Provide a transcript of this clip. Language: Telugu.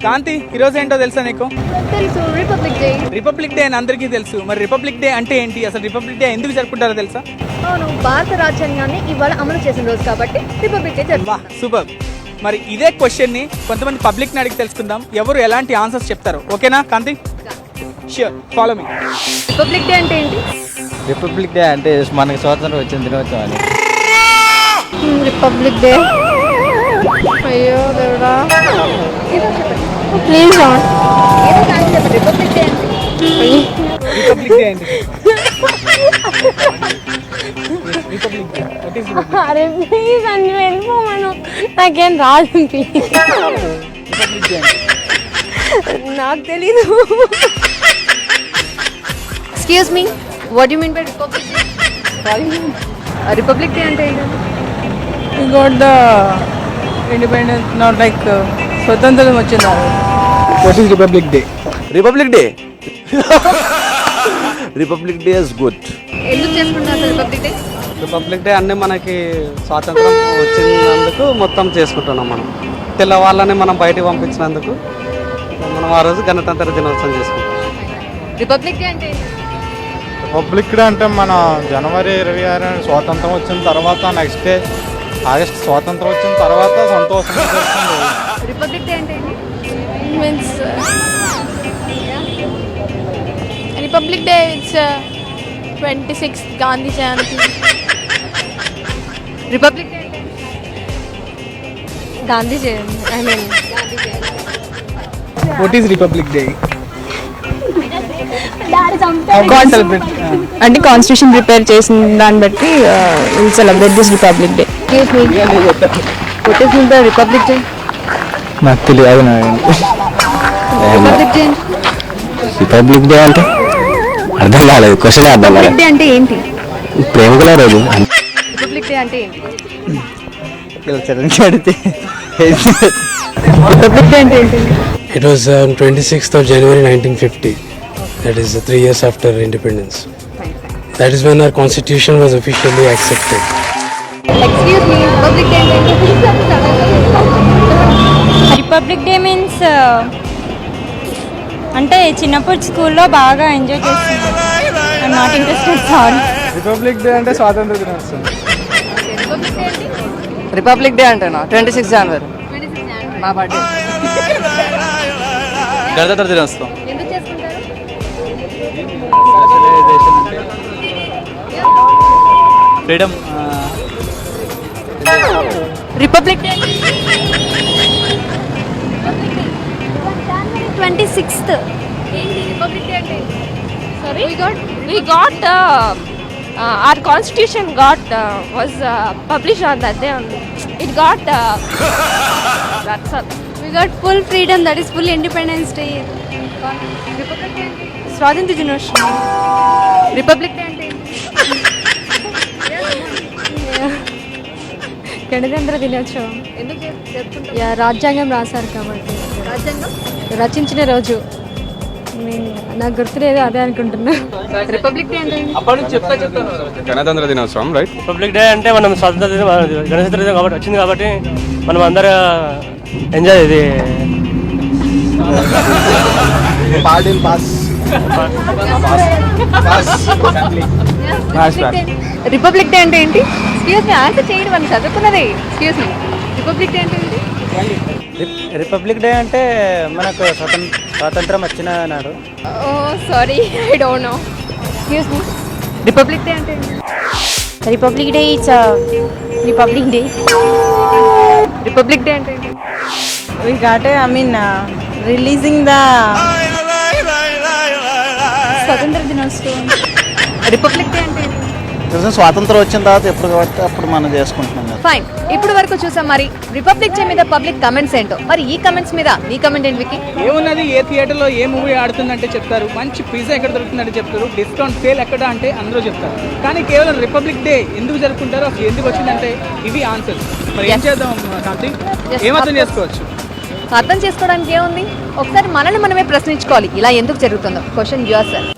కాంతి, ఈరోజు ఏంటో తెలుసా నీకు? తెలుసు, రిపబ్లిక్ డే. రిపబ్లిక్ డే అని అందరికీ తెలుసు. మరి రిపబ్లిక్ డే అంటే ఏంటి, అసలు రిపబ్లిక్ డే ఎందుకు జరుపుకుంటారో తెలుసా? అవును, భారత రాజ్యాంగాన్ని ఇవాళ అమలు చేసిన రోజు కాబట్టి రిపబ్లిక్ డే జరుపుకుంటాం. సూపర్. మరి ఇదే క్వశ్చన్ ని కొంతమంది పబ్లిక్ ని అడిగి తెలుసుకుందాం, ఎవరు ఎలాంటి ఆన్సర్స్ చెప్తారు. ఓకేనా Kanti? Sure, follow me. Republic Day అంటే ఏంటి? రిపబ్లిక్ డే అంటే మనకి స్వాతంత్రం వచ్చిన దినోత్సవం అని. రిపబ్లిక్ డే, అయ్యో దేవుడా, please Republic Day Republic Day అండి. Republic Day. అరే ప్లీజ్ అని వెళ్ళిపోమను, నాకేం రాదు ప్లీజ్. రిపబ్లిక్ డే నాకు తెలీదు. Excuse me, what you mean by Republic Day? Republic Day అంటే ఏంటి? We got the independence, not like స్వతంత్రం వచ్చింది. What is Republic Day? Republic Day Republic day is good. ఎందుకు చేసుకుంటారు రిపబ్లిక్ డే? రిపబ్లిక్ డే అన్నీ మనకి స్వాతంత్రం వచ్చినందుకు మొత్తం చేసుకుంటున్నాం. మనం తెల్లవాళ్ళని మనం బయటికి పంపించినందుకు మనం ఆ రోజు గణతంత్ర దినోత్సవం చేసుకుంటాం. రిపబ్లిక్ డే అంటే ఏంటి? రిపబ్లిక్ డే అంటే మన జనవరి 26 స్వాతంత్రం వచ్చిన తర్వాత నెక్స్ట్ డే ఆగస్ట్ స్వాతంత్రం వచ్చిన తర్వాత సంతోషంగా చేస్తుంది. రిపబ్లిక్ డే అంటే ఏంటి? Means Republic Day, it's 26th Gandhi Jayanti. Republic Day అంటే Gandhi Jayanti. I mean what is Republic Day? అంటే కాన్స్టిట్యూషన్ ప్రిపేర్ చేసిన దాన్ని బట్టి will celebrate this Republic Day. What is the Republic Day? నాకు తెలియదు. రిపబ్లిక్ డే రిపబ్లిక్ డే అంటే అర్థం కాలేదు, క్వశ్చన్ అర్థం కాలేదు. డే అంటే ఏంటి? ప్రేమికుల రోజు. రిపబ్లిక్ డే అంటే ఏంటి? అడితే రిపబ్లిక్ డే అంటే ఏంటి? It was on 26th of January 1950. That is 3 years after independence. That is when our constitution was officially accepted. Excuse me, Republic Day అంటే ఏంటి? రిపబ్లిక్ డే మీన్స్ అంటే చిన్నప్పుడు స్కూల్లో బాగా ఎంజాయ్ చేస్తున్నాను. I'm not interested, sorry. Republic Day అంటే స్వాతంత్ర దినోత్సవం. రిపబ్లిక్ డే అంటే రిపబ్లిక్ డే అంటేనా 26 జనవరి నా బర్త్డే. గణతంత్ర దినోత్సవం. ఎందుకు చేసుకుంటారు? ఫ్రీడమ్. Republic day 26th. ఏంటి? రిపబ్లిక్ డే అంటే Sorry? We got our constitution was published on that day only. It got that's all. we got full freedom, that is full independence day. Republic Day అంటే స్వాతంత్ర దినోత్సవం. రిపబ్లిక్ డే అంటే గణతంత్ర దినోత్సవం. ఎందుకు జరుపుకుంటారు? రాజ్యాంగం రాశారు కాబట్టి. రాజ్యాంగం రచించిన రోజు. నాకు గుర్తులేదు, అదే అనుకుంటున్నా. రిపబ్లిక్ డే అంటే గణతంత్ర దినోత్సవం, రైట్? రిపబ్లిక్ డే అంటే మనం స్వాతంత్ర దినం గణతంత్ర దినం కాబట్టి వచ్చింది కాబట్టి మనం అందరూ ఎంజాయ్ ఇది రిపబ్లిక్ డే అంటే ఏంటి? ఎక్స్క్యూజ్ మీ, ఆన్సర్ చేయండి, మనం చదువుకున్నది. ఎక్స్క్యూజ్ మీ, రిపబ్లిక్ డే అంటే ఏంటి? రిపబ్లిక్ డే అంటే మనకు స్వాతంత్రం వచ్చిన నాడు. Oh sorry, I don't know. Excuse me, Republic Day అంటే ఏంటి? Republic Day it's Republic Day. Republic Day అంటే ఏంటి? We got releasing the స్వతంత్ర దినోత్సవం. రిపబ్లిక్ డే అంటే ఏంటి? స్వాతంత్రం వచ్చిన తర్వాత ఎప్పుడు కాబట్టి అప్పుడు మనం చేసుకుంటున్నాం. ఫైన్, ఇప్పుడు వరకు చూసాం. మరి రిపబ్లిక్ డే మీద పబ్లిక్ కమెంట్స్ ఏంటో. మరి ఈ కమెంట్స్ మీద నీ కమెంట్ ఏంటి వికీ? ఏమున్నది, ఏ థియేటర్లో ఏ మూవీ ఆడుతుందంటే చెప్తారు, మంచి పిజ్జా ఎక్కడ దొరుకుతుందంటే చెప్తారు, డిస్కౌంట్ సేల్ ఎక్కడ అంటే అందరూ చెప్తారు. కానీ కేవలం రిపబ్లిక్ డే ఎందుకు జరుపుకుంటారో, అసలు ఎందుకు వచ్చిందంటే ఇవి ఆన్సర్. మరి ఏం చేద్దాం కాంతి? ఏమర్థం చేసుకోవచ్చు? అర్థం చేసుకోవడానికి ఏముంది, ఒకసారి మనల్ని మనమే ప్రశ్నించుకోవాలి, ఇలా ఎందుకు జరుగుతుందో. Question your self.